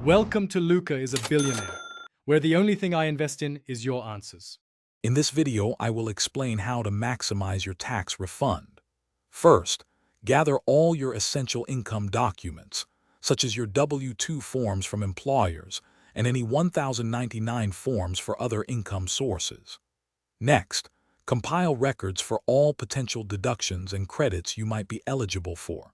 Welcome to Luca is a Billionaire, where the only thing I invest in is your answers. In this video, I will explain how to maximize your tax refund. First, gather all your essential income documents, such as your W-2 forms from employers and any 1099 forms for other income sources. Next, compile records for all potential deductions and credits you might be eligible for.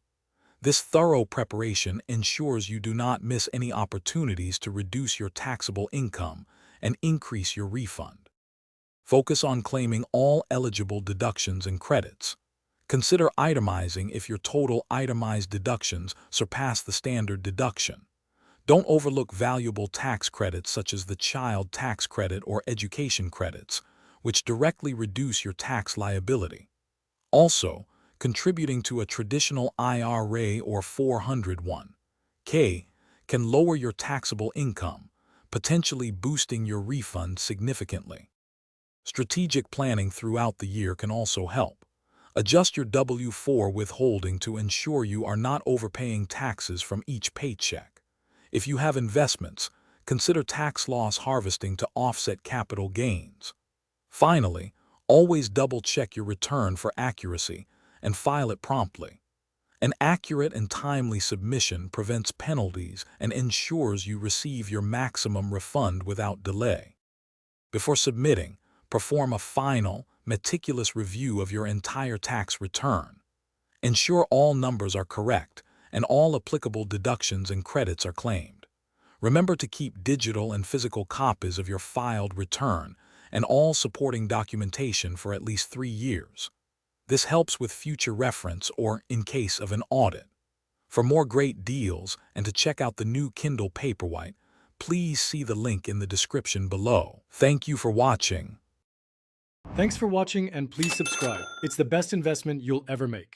This thorough preparation ensures you do not miss any opportunities to reduce your taxable income and increase your refund. Focus on claiming all eligible deductions and credits. Consider itemizing if your total itemized deductions surpass the standard deduction. Don't overlook valuable tax credits such as the child tax credit or education credits, which directly reduce your tax liability. Also, contributing to a traditional IRA or 401(k) can lower your taxable income, potentially boosting your refund significantly. Strategic planning throughout the year can also help. Adjust your W-4 withholding to ensure you are not overpaying taxes from each paycheck. If you have investments, consider tax loss harvesting to offset capital gains. Finally, always double-check your return for accuracy and file it promptly. An accurate and timely submission prevents penalties and ensures you receive your maximum refund without delay. Before submitting, perform a final, meticulous review of your entire tax return. Ensure all numbers are correct and all applicable deductions and credits are claimed. Remember to keep digital and physical copies of your filed return and all supporting documentation for at least 3 years. This helps with future reference or in case of an audit. For more great deals and to check out the new Kindle Paperwhite, please see the link in the description below. Thank you for watching. Thanks for watching and please subscribe. It's the best investment you'll ever make.